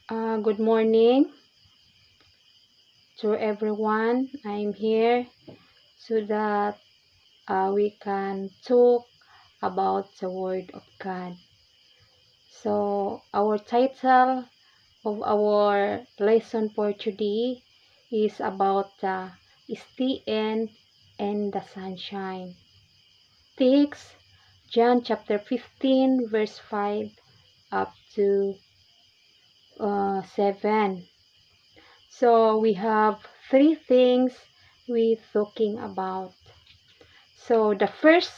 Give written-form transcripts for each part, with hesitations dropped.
Good morning to everyone. I'm here so that we can talk about the Word of God. So, our title of our lesson for today is about the STN and the sunshine. Text John chapter 15, verse 5 up to 7. So we have three things we're talking about. So the first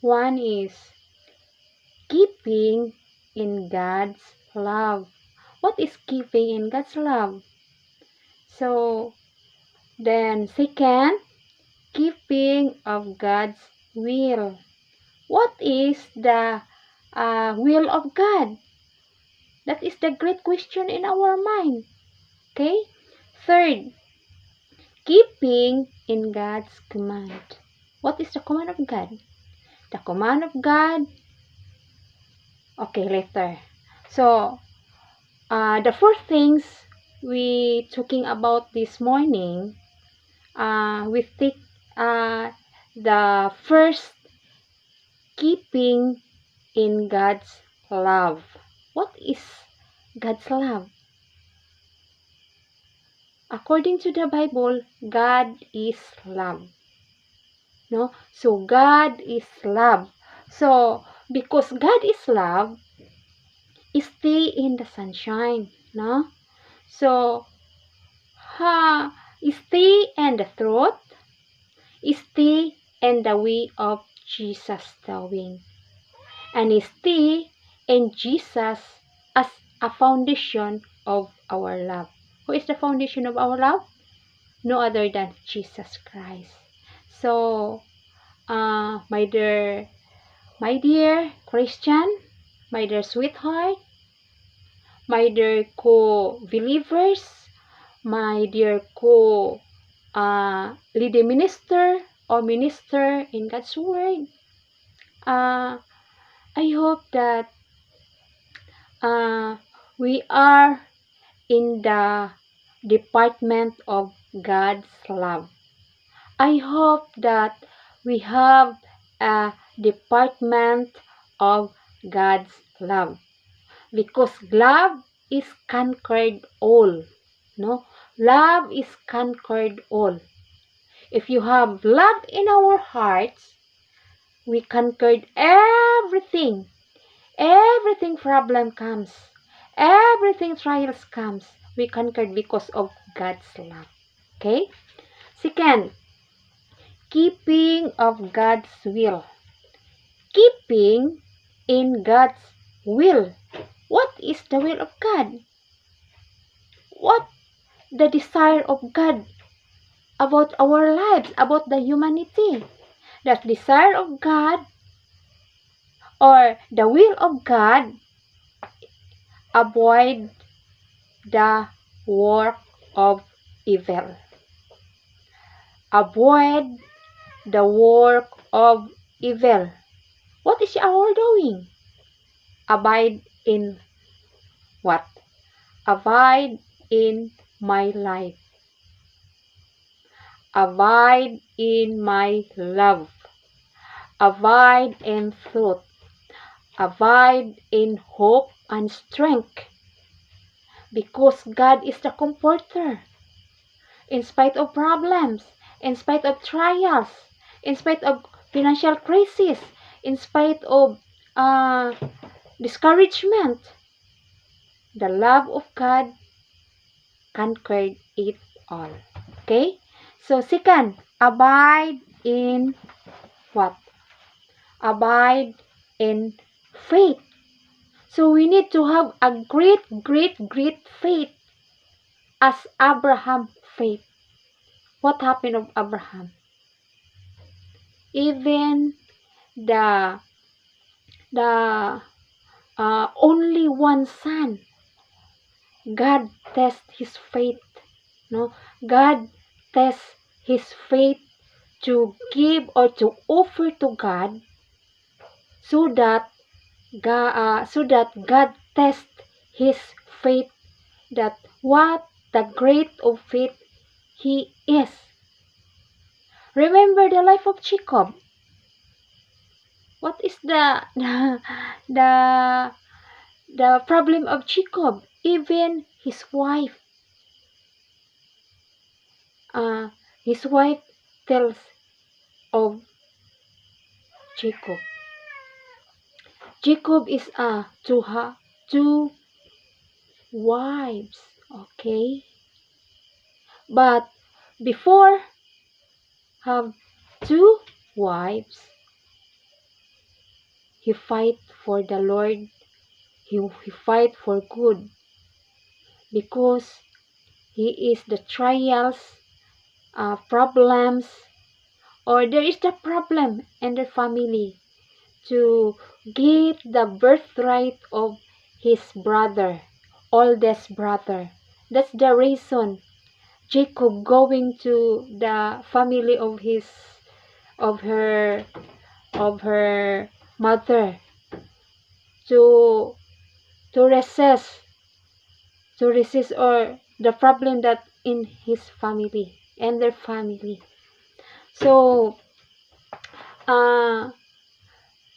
one is keeping in God's love. What is keeping in God's love? So then second, keeping of God's will. What is the will of God? That is the great question in our mind. Okay? Third, keeping in God's command. What is the command of God? The command of God. Okay, later. So, the four things we talking about this morning, we take the first, keeping in God's love. What is God's love? According to the Bible, God is love. No? So God is love. So because God is love, stay in the sunshine, no? So stay in the truth, stay in the way of Jesus doing, and stay in Jesus as a foundation of our love. Who is the foundation of our love? No other than Jesus Christ. So my dear Christian, my dear sweetheart, my dear co-believers, my dear leading minister or minister in God's Word, I hope that we are in the department of God's love. I hope that we have a department of God's love, because love is conquered all. No, love is conquered all. If you have love in our hearts, we conquered everything. Everything problem comes, everything trials comes, we conquered because of God's love. Okay. Second, keeping of God's will. Keeping in God's will. What is the will of God? What the desire of God about our lives, about the humanity? The desire of God or the will of God, avoid the work of evil. Avoid the work of evil. What is our doing? Abide in what? Abide in my life. Abide in my love. Abide in truth. Abide in hope and strength. Because God is the comforter. In spite of problems, in spite of trials, in spite of financial crisis, in spite of discouragement, the love of God conquered it all. Okay? So second, abide in what? Abide in faith. So we need to have a great faith as Abraham faith. What happened of Abraham? Even the only one son, God tests his faith. No, God tests his faith to give or to offer to God, so that God tests his faith that what the great of faith he is. Remember the life of Jacob. What is the the problem of Jacob? Even uh, his wife tells of Jacob. Jacob is two wives, okay? But before have two wives, he fight for the Lord. He fight for good because he is the trials, problems, or there is the problem in the family to get the birthright of his brother, oldest brother. That's the reason Jacob going to the family of her of her mother to to resist or the problem that in his family and their family. So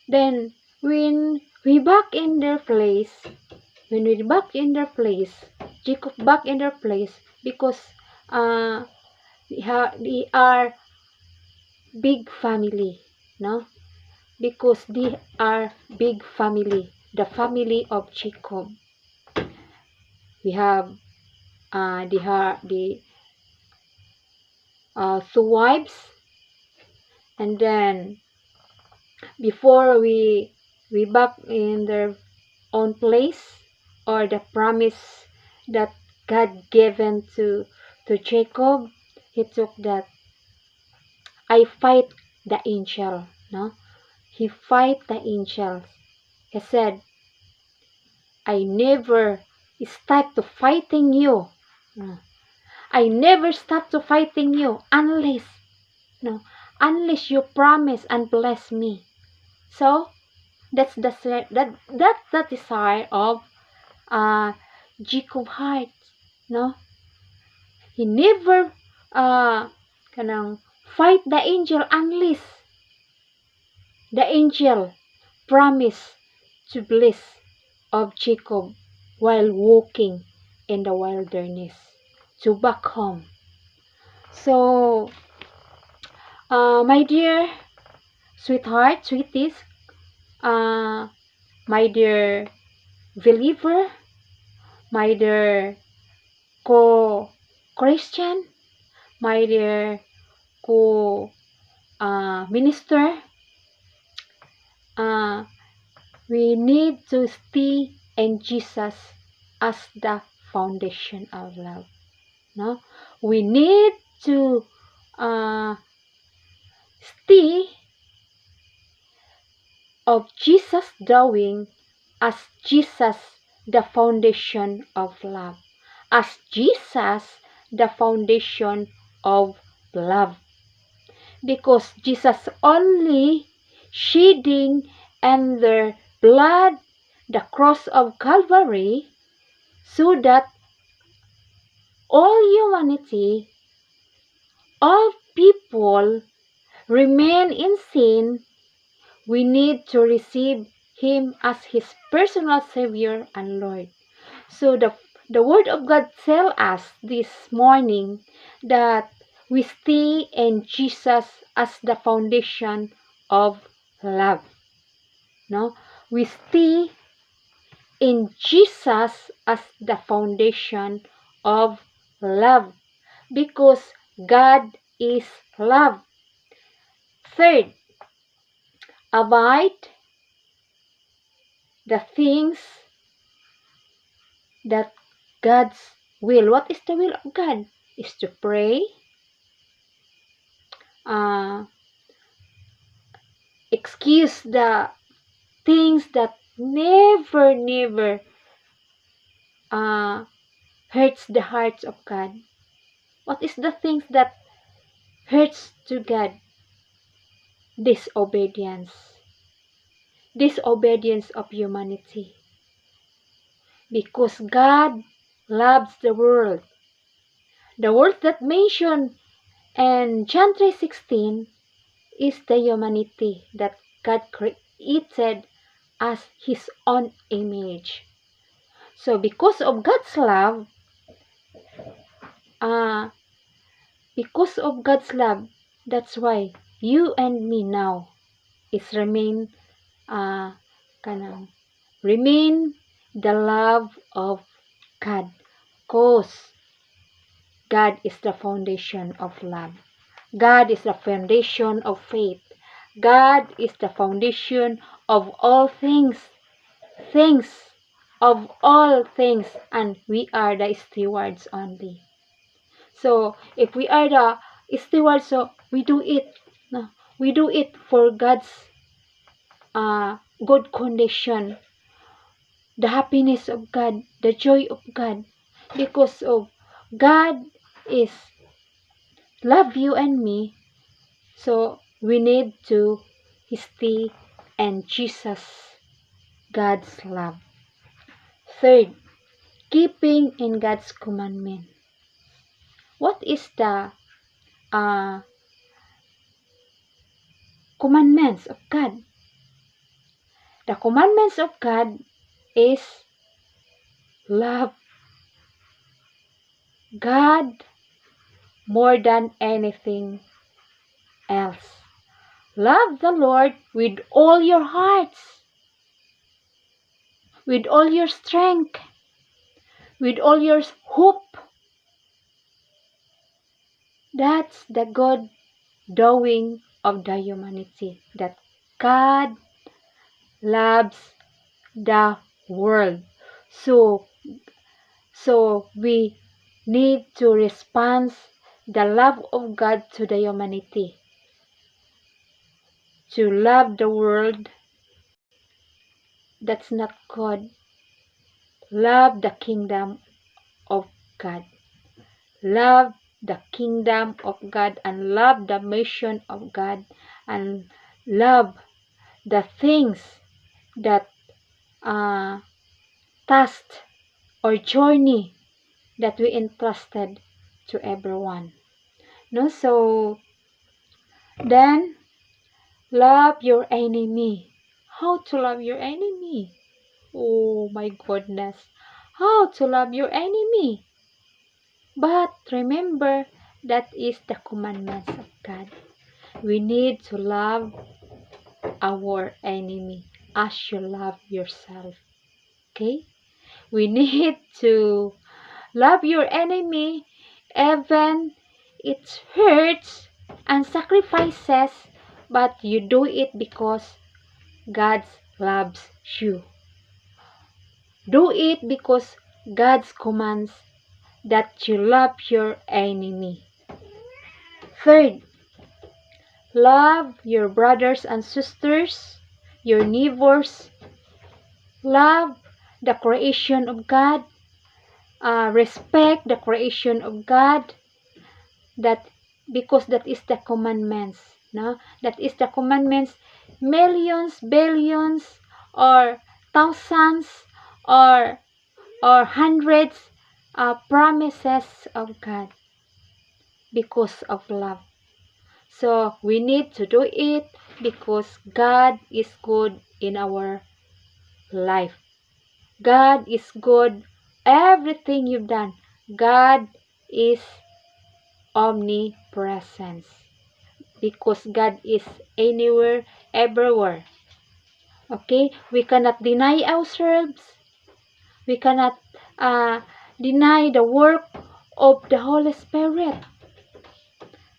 then when we back in their place, Jacob back in their place because they are big family, no? Because they are big family, the family of Jacob. We have the two wives, and then before we back in their own place or the promise that God given to Jacob, he took that I fight the angel, no? He fight the angels. He said, I never stop to fighting you. No. I never stop to fighting you unless you promise and bless me. So that's the desire of Jacob heart. No, he never kanang fight the angel unless the angel promise to bless of Jacob while walking in the wilderness to back home. So, my dear sweetheart, sweeties, my dear believer, my dear co-Christian, my dear co-minister, we need to stay in Jesus as the foundation of love. No, we need to stay of Jesus doing as Jesus the foundation of love, as Jesus the foundation of love, because Jesus only shedding and their blood the cross of Calvary so that all humanity, all people remain in sin. We need to receive him as his personal Savior and Lord. So the Word of God tells us this morning that we stay in Jesus as the foundation of love. No? We stay in Jesus as the foundation of love because God is love. Third, avoid the things that God's will. What is the will of God? Is to pray, excuse the things that never hurts the hearts of God. What is the things that hurts to God? Disobedience of humanity, because God loves the world. The world that mentioned in John 3:16 is the humanity that God created as His own image. So because of God's love, uh, that's why you and me now is uh, kanang, remain the love of God. Cause God is the foundation of love. God is the foundation of faith. God is the foundation of all things, of all things, and we are the stewards only. So if we are the stewards, so we do it. No, we do it for God's good condition, the happiness of God, the joy of God, because of God is love you and me. So we need to stay and Jesus, God's love. Third, keeping in God's commandment. What is the commandments of God? The commandments of God is love God more than anything else. Love the Lord with all your hearts, with all your strength, with all your hope. That's the good doing of the humanity, that God loves the world. So we need to respond the love of God to the humanity. To love the world, that's not good. Love the kingdom of God. Love the kingdom of God and love the mission of God and love the things that task or journey that we entrusted to everyone. No, so then love your enemy. How to love your enemy? Oh my goodness. How to love your enemy? But remember, that is the commandments of God. We need to love our enemy as you love yourself. Okay? We need to love your enemy even it hurts and sacrifices, but you do it because God loves you. Do it because God commands that you love your enemy. Third, love your brothers and sisters, your neighbors. Love the creation of God. Respect the creation of God. That because that is the commandments. No, that is the commandments. Millions, billions, or thousands, or hundreds promises of God because of love. So we need to do it because God is good in our life. God is good. Everything you've done, God is omnipresence because God is anywhere, everywhere. Okay, we cannot deny ourselves. We cannot deny the work of the Holy Spirit,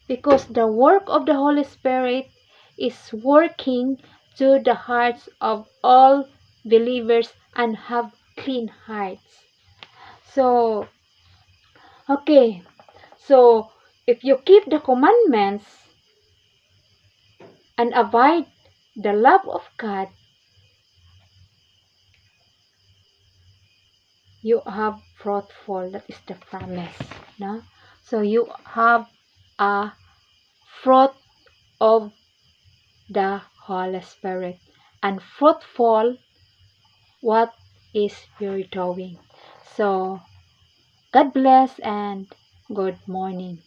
because the work of the Holy Spirit is working to the hearts of all believers and have clean hearts. So, okay, so if you keep the commandments and avoid the love of God, you have fruitful. That is the promise. No? So you have a fruit of the Holy Spirit. And fruitful, what is you're doing? So God bless and good morning.